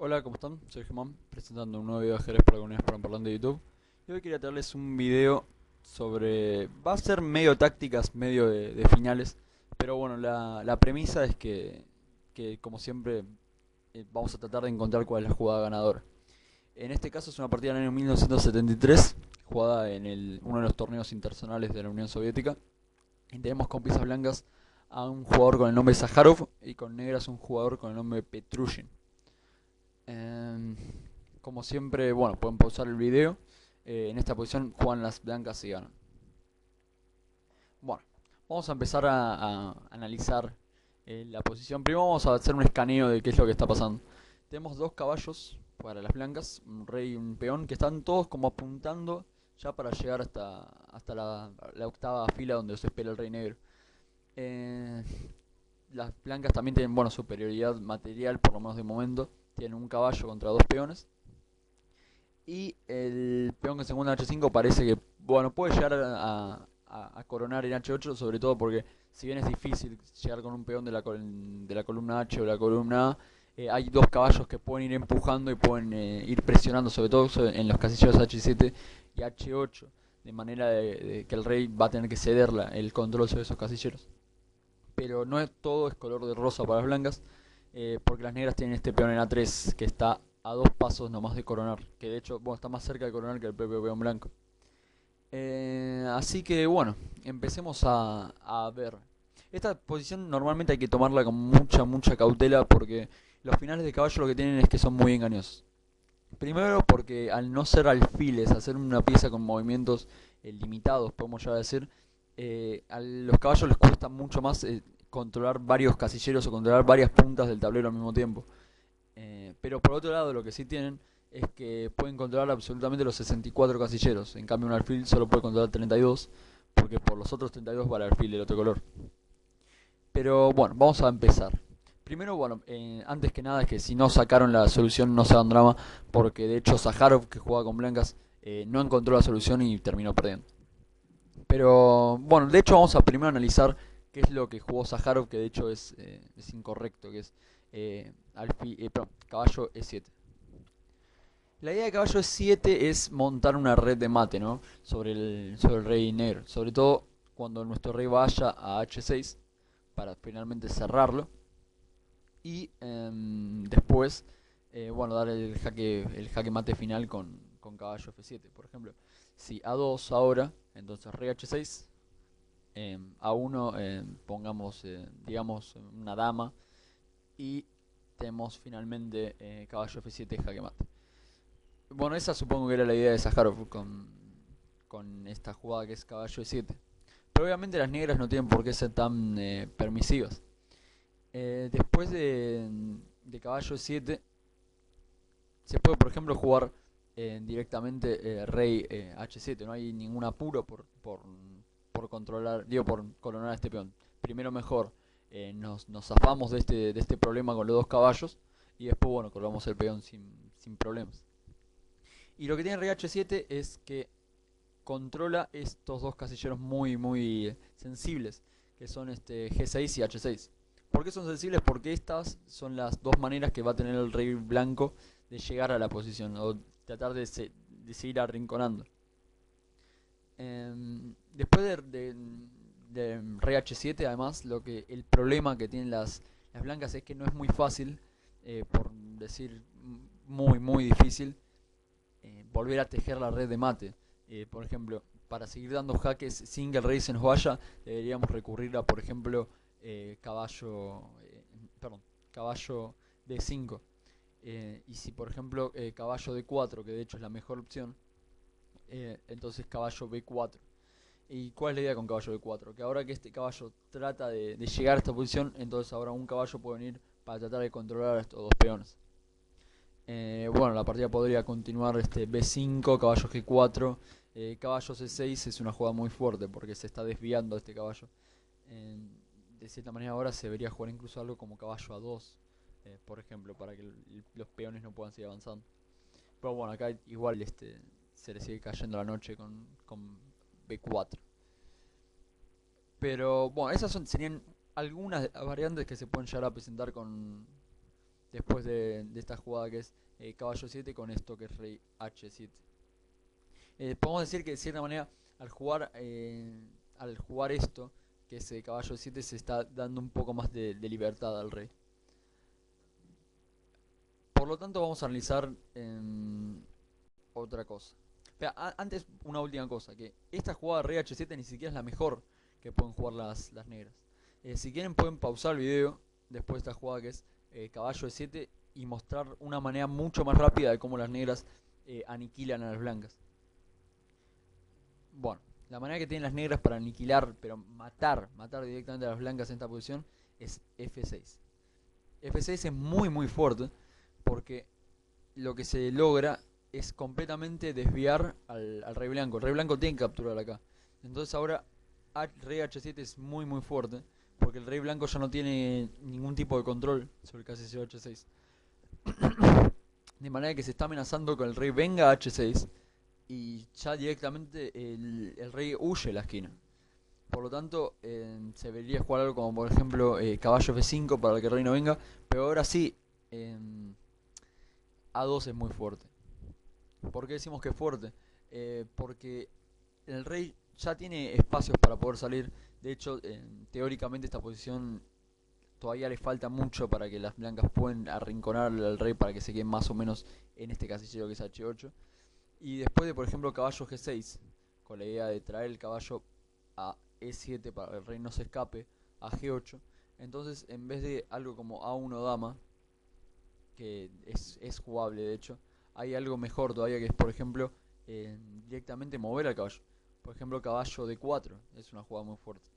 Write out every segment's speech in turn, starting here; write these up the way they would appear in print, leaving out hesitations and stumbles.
Hola, ¿cómo están? Soy Germán, presentando un nuevo video de ajedrez para comunidades parlante de YouTube. Y hoy quería traerles un video sobre... Va a ser medio tácticas, medio de finales. Pero bueno, la premisa es que como siempre, vamos a tratar de encontrar cuál es la jugada ganadora. En este caso es una partida del año 1973, jugada en uno de los torneos internacionales de la Unión Soviética. Y tenemos con piezas blancas a un jugador con el nombre Zaharov y con negras un jugador con el nombre Petrushin. Em, Como siempre, bueno, pueden pausar el video. En esta posición juegan las blancas y ganan. Bueno, vamos a empezar a analizar la posición. Primero vamos a hacer un escaneo de qué es lo que está pasando. Tenemos dos caballos para las blancas, un rey y un peón, que están todos como apuntando ya para llegar hasta la octava fila donde se espera el rey negro. Eh, las blancas también tienen, bueno, superioridad material, por lo menos de momento. Tienen un caballo contra dos peones. Y el peón que se encuentra en H5 parece que, bueno, puede llegar a coronar en H8, sobre todo porque si bien es difícil llegar con un peón de la columna H o la columna A, hay dos caballos que pueden ir empujando y pueden ir presionando, sobre todo en los casilleros H7 y H8, de manera de que el rey va a tener que ceder el control sobre esos casilleros. Pero no es todo es color de rosa para las blancas, porque las negras tienen este peón en A3 que está a dos pasos nomás de coronar, que de hecho, bueno, está más cerca de coronar que el propio peón blanco. Así que bueno, empecemos a ver. Esta posición normalmente hay que tomarla con mucha cautela porque los finales de caballo lo que tienen es que son muy engañosos. Primero porque al no ser alfiles, hacer una pieza con movimientos limitados, podemos ya decir, a los caballos les cuesta mucho más controlar varios casilleros o controlar varias puntas del tablero al mismo tiempo. Pero por otro lado, lo que sí tienen es que pueden controlar absolutamente los 64 casilleros. En cambio, un alfil solo puede controlar 32, porque por los otros 32 va el alfil del otro color. Pero bueno, vamos a empezar. Primero, bueno, antes que nada es que si no sacaron la solución no se hagan drama, porque de hecho Zaharov, que juega con blancas, no encontró la solución y terminó perdiendo. Pero bueno, de hecho vamos a primero analizar qué es lo que jugó Zaharov, que de hecho es incorrecto, que es perdón, caballo E7. La idea de caballo E7 es montar una red de mate, ¿no? Sobre el rey negro. Sobre todo cuando nuestro rey vaya a H6 para finalmente cerrarlo. Y después, bueno, dar el jaque mate final con caballo F7, por ejemplo. Si A2 ahora, entonces rey H6, A1 pongamos, digamos, una dama y tenemos finalmente caballo F7 jaque mate. Bueno, esa supongo que era la idea de Zaharov con esta jugada que es caballo E7. Pero obviamente las negras no tienen por qué ser tan permisivas. Después de caballo E7 se puede, por ejemplo, jugar directamente rey H7. No hay ningún apuro por controlar, digo, por coronar a este peón. Primero mejor nos zafamos de este problema con los dos caballos y después, bueno, coronamos el peón sin problemas. Y lo que tiene rey H7 es que controla estos dos casilleros muy sensibles, que son G6 y H6. ¿Por qué son sensibles? Porque estas son las dos maneras que va a tener el rey blanco de llegar a la posición o tratar de seguir arrinconando. Después de rey H7, además, el problema que tienen las blancas es que no es muy fácil, por decir muy difícil, volver a tejer la red de mate. Por ejemplo, para seguir dando jaques sin que el rey se nos vaya, deberíamos recurrir a, por ejemplo, perdón, caballo D5. Y si, por ejemplo, caballo D4, que de hecho es la mejor opción, entonces caballo B4. ¿Y cuál es la idea con caballo B4? Que ahora que este caballo trata de llegar a esta posición, entonces ahora un caballo puede venir para tratar de controlar a estos dos peones. Bueno, la partida podría continuar B5, caballo G4, caballo C6 es una jugada muy fuerte porque se está desviando este caballo. Eh, de cierta manera ahora se debería jugar incluso algo como caballo A2, por ejemplo, para que los peones no puedan seguir avanzando. Pero bueno, acá igual se le sigue cayendo la noche con B4. Pero bueno, serían algunas variantes que se pueden llegar a presentar después de esta jugada que es caballo 7 con esto que es rey H7. Podemos decir que de cierta manera al jugar esto, que es caballo 7, se está dando un poco más de libertad al rey. Por lo tanto vamos a analizar otra cosa. Pero antes una última cosa, que esta jugada rey H7 ni siquiera es la mejor que pueden jugar las negras. Si quieren pueden pausar el video después de esta jugada que es caballo E7 y mostrar una manera mucho más rápida de cómo las negras aniquilan a las blancas. Bueno, la manera que tienen las negras para aniquilar, pero matar directamente a las blancas en esta posición es F6. F6 es muy fuerte porque lo que se logra es completamente desviar al rey blanco. El rey blanco tiene que capturar acá. Entonces ahora rey H7 es muy fuerte porque el rey blanco ya no tiene ningún tipo de control sobre el casillero H6. De manera que se está amenazando que el rey venga a H6 y ya directamente el rey huye de la esquina. Por lo tanto, se debería jugar algo como por ejemplo caballo F5 para que el rey no venga. Pero ahora sí, A2 es muy fuerte. ¿Por qué decimos que es fuerte? Porque el rey ya tiene espacios para poder salir. De hecho, teóricamente esta posición todavía le falta mucho para que las blancas puedan arrinconar al rey para que se quede más o menos en este casillero que es H8. Y después de, por ejemplo, caballo G6, con la idea de traer el caballo a E7 para que el rey no se escape, a G8. Entonces, en vez de algo como A1 dama, que es jugable de hecho, hay algo mejor todavía que es, por ejemplo, directamente mover al caballo. Por ejemplo, caballo D4 es una jugada muy fuerte.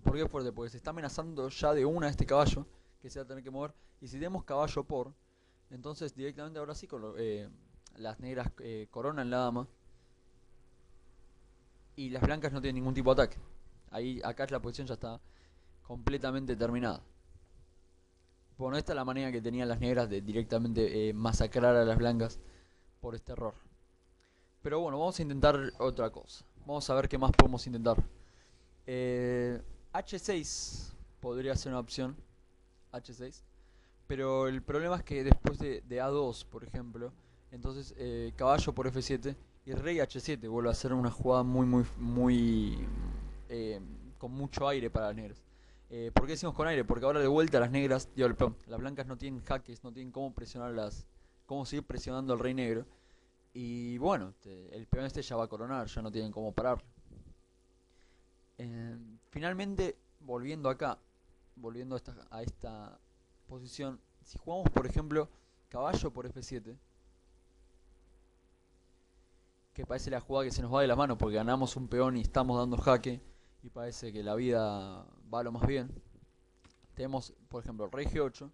¿Por qué es fuerte? Porque se está amenazando ya de una este caballo que se va a tener que mover. Y si tenemos caballo por, entonces directamente ahora sí las negras coronan la dama y las blancas no tienen ningún tipo de ataque. Acá la posición ya está completamente terminada. Bueno, esta es la manera que tenían las negras de directamente masacrar a las blancas por este error. Pero bueno, vamos a intentar otra cosa. Vamos a ver qué más podemos intentar. H6 podría ser una opción. H6. Pero el problema es que después de A2, por ejemplo, entonces caballo por F7 y rey H7 vuelve a ser una jugada muy eh, con mucho aire para las negras. ¿Por qué decimos con aire? Porque ahora de vuelta las negras, digo, perdón, las blancas no tienen jaques, no tienen cómo cómo seguir presionando al rey negro. Y bueno, el peón este ya va a coronar, ya no tienen cómo parar. Finalmente, volviendo acá, volviendo a esta posición, si jugamos por ejemplo caballo por F7, que parece la jugada que se nos va de la mano porque ganamos un peón y estamos dando jaque y parece que la vida va lo más bien. Tenemos por ejemplo rey G8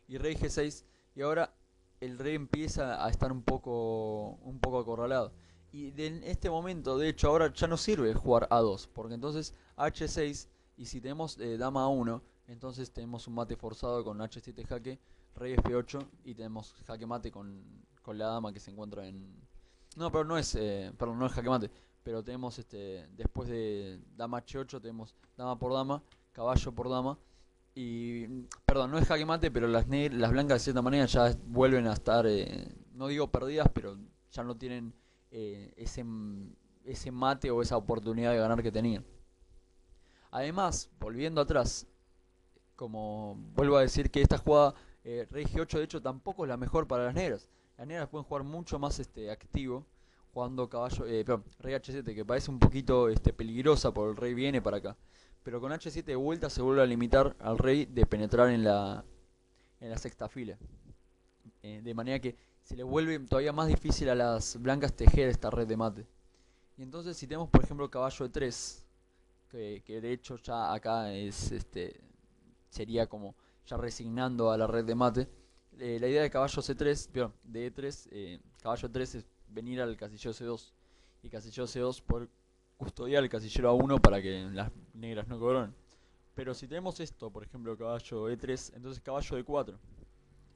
y rey G6 y ahora el rey empieza a estar un poco acorralado. Y en este momento, de hecho, ahora ya no sirve jugar A2, porque entonces H6, y si tenemos dama A1, entonces tenemos un mate forzado con H7 jaque, rey F8, y tenemos jaque mate con la dama que se encuentra en... No, pero no es, perdón, no es jaque mate, pero tenemos después de dama H8, tenemos dama por dama, caballo por dama, y, perdón, no es jaque mate, pero las blancas de cierta manera ya vuelven a estar, no digo perdidas, pero ya no tienen ese mate o esa oportunidad de ganar que tenían. Además, volviendo atrás, como vuelvo a decir que esta jugada, rey G8 de hecho tampoco es la mejor para las negras. Las negras pueden jugar mucho más activo, jugando perdón, rey H7, que parece un poquito peligrosa porque el rey viene para acá. Pero con H7 de vuelta se vuelve a limitar al rey de penetrar en la sexta fila. De manera que se le vuelve todavía más difícil a las blancas tejer esta red de mate. Y entonces si tenemos por ejemplo caballo de 3, que de hecho ya acá sería como ya resignando a la red de mate. La idea de caballo C3, perdón, de E3, caballo 3 es venir al casillero C2 y casillero C2 poder custodiar el casillero A1 para que las negras no coronen. Pero si tenemos esto, por ejemplo caballo E3, entonces caballo D4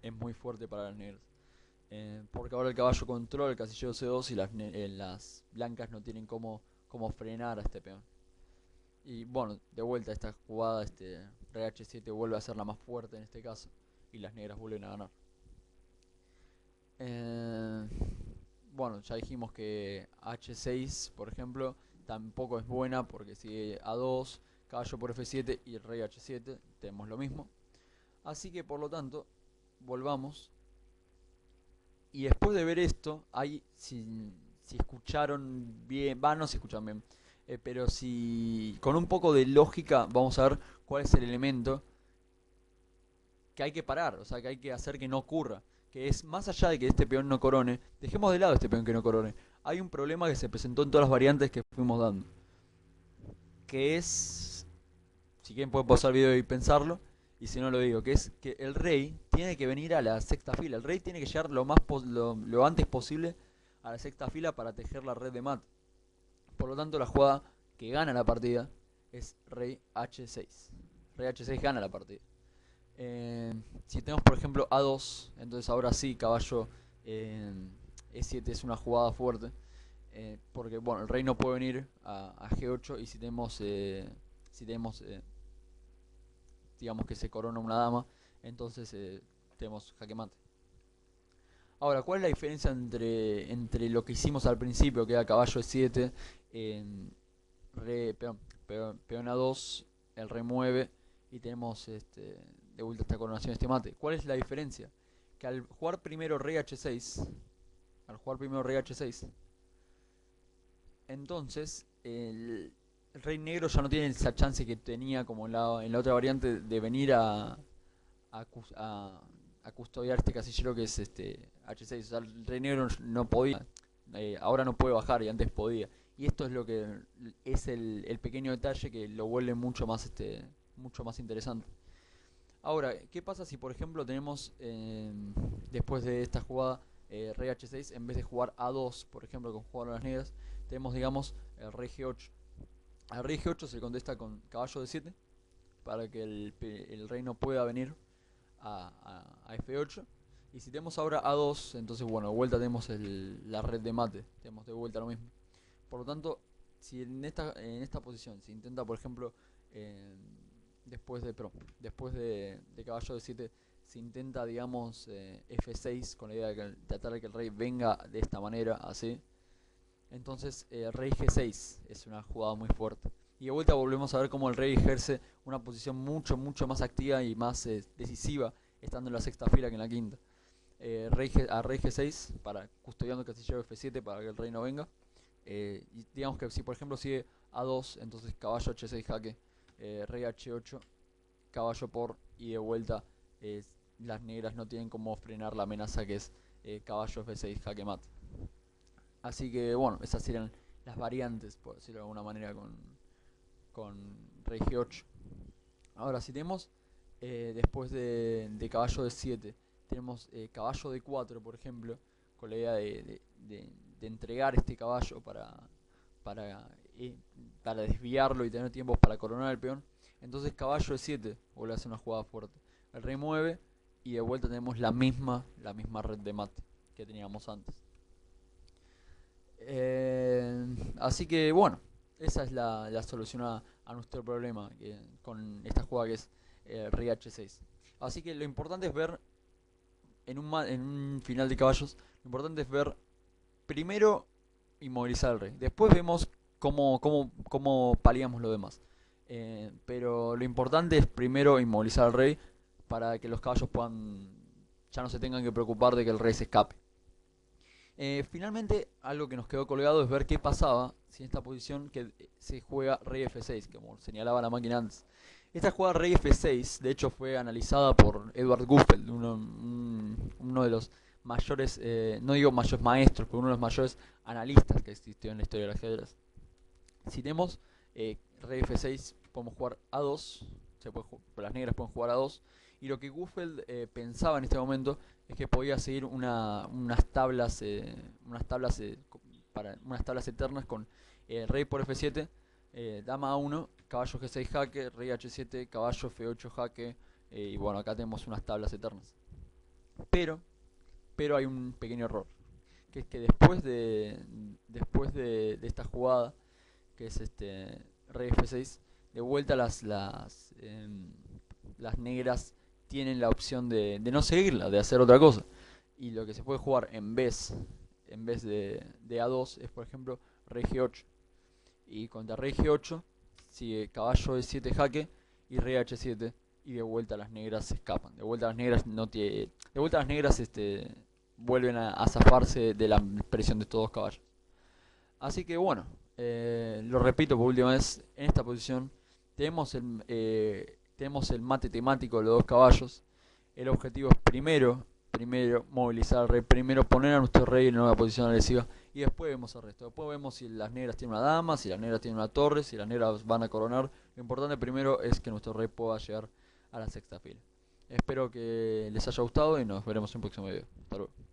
es muy fuerte para las negras. Porque ahora el caballo controla el casillero C2 y las blancas no tienen cómo frenar a este peón. Y bueno, de vuelta esta jugada, rey H7 vuelve a ser la más fuerte en este caso y las negras vuelven a ganar. bueno, ya dijimos que H6, por ejemplo, tampoco es buena porque sigue A2, caballo por F7 y el rey H7, tenemos lo mismo. Así que por lo tanto, volvamos. Y después de ver esto, hay, si escucharon bien, va, no se escuchan bien, pero si con un poco de lógica vamos a ver cuál es el elemento que hay que parar, o sea, que hay que hacer que no ocurra. Que es, más allá de que este peón no corone, dejemos de lado este peón que no corone. Hay un problema que se presentó en todas las variantes que fuimos dando. Que es, si quieren pueden pausar el video y pensarlo, y si no lo digo, que es que el rey tiene que venir a la sexta fila. El rey tiene que llegar lo antes posible a la sexta fila para tejer la red de mate. Por lo tanto, la jugada que gana la partida es rey H6. Rey H6 gana la partida. Si tenemos por ejemplo A2, entonces ahora sí caballo E7 es una jugada fuerte. Porque bueno, el rey no puede venir a G8 y si tenemos digamos que se corona una dama, entonces tenemos jaque mate. Ahora, ¿cuál es la diferencia entre lo que hicimos al principio, que era caballo E7, peón A2, el rey mueve y tenemos de vuelta esta coronación, este mate? ¿Cuál es la diferencia? Que al jugar primero rey H6, entonces el rey negro ya no tiene esa chance que tenía como en la otra variante de venir a, a custodiar este casillero que es H6. O sea, el rey negro no podía, ahora no puede bajar y antes podía. Y esto es lo que es el pequeño detalle que lo vuelve mucho más interesante. Ahora, ¿qué pasa si por ejemplo tenemos después de esta jugada rey H6, en vez de jugar A2, por ejemplo, como jugaron las negras, tenemos digamos el rey G8? Al rey G8 se le contesta con caballo D7 para que el rey no pueda venir a F8. Y si tenemos ahora A2, entonces bueno, de vuelta tenemos la red de mate, tenemos de vuelta lo mismo. Por lo tanto, si en esta posición se intenta, por ejemplo, después de caballo D7, se intenta, digamos, F6 con la idea de tratar de que el rey venga de esta manera, así. Entonces, rey G6 es una jugada muy fuerte. Y de vuelta volvemos a ver cómo el rey ejerce una posición mucho más activa y más decisiva estando en la sexta fila que en la quinta. A rey G6 para custodiando el casillero F7 para que el rey no venga. Y digamos que si por ejemplo sigue A2, entonces caballo H6 jaque, rey H8, caballo por y de vuelta las negras no tienen como frenar la amenaza que es caballo F6 jaque mate. Así que bueno, esas serían las variantes, por decirlo de alguna manera, con rey G8. Ahora, si tenemos después de caballo D7, tenemos caballo D4, por ejemplo, con la idea de entregar este caballo para, para desviarlo y tener tiempo para coronar el peón. Entonces caballo E7 vuelve a ser una jugada fuerte. El rey mueve y de vuelta tenemos la misma red de mate que teníamos antes. Así que bueno, esa es la solución a nuestro problema con esta jugada que es rey H6. Así que lo importante es ver en un final de caballos, lo importante es ver primero inmovilizar al rey. Después vemos cómo paliamos lo demás. Pero lo importante es primero inmovilizar al rey para que los caballos ya no se tengan que preocupar de que el rey se escape. Finalmente, algo que nos quedó colgado es ver qué pasaba si en esta posición que se juega rey F6, como señalaba la máquina antes. Esta jugada rey F6, de hecho, fue analizada por Edward Guffeld, uno de los mayores, no digo mayores maestros, pero uno de los mayores analistas que existió en la historia del ajedrez. Si tenemos rey F6, podemos jugar A2, las negras pueden jugar A2, y lo que Guffeld pensaba en este momento es que podía seguir unas tablas eternas con rey por F7, dama A1, caballo G6 jaque, rey H7, caballo F8 jaque, y bueno, acá tenemos unas tablas eternas. Pero hay un pequeño error, que es que después de esta jugada, que es rey F6, de vuelta las negras tienen la opción de no seguirla, de hacer otra cosa. Y lo que se puede jugar en vez en vez de A2 es por ejemplo rey G8. Y contra rey G8 sigue caballo E7 jaque y rey H7 y de vuelta las negras se escapan. De vuelta las negras no tiene, de vuelta las negras vuelven a zafarse de la presión de estos dos caballos. Así que bueno, lo repito por última vez, en esta posición tenemos el mate temático de los dos caballos. El objetivo es primero movilizar al rey, primero poner a nuestro rey en una posición agresiva y después vemos el resto. Después vemos si las negras tienen una dama, si las negras tienen una torre, si las negras van a coronar. Lo importante primero es que nuestro rey pueda llegar a la sexta fila. Espero que les haya gustado y nos veremos en un próximo video. Hasta luego.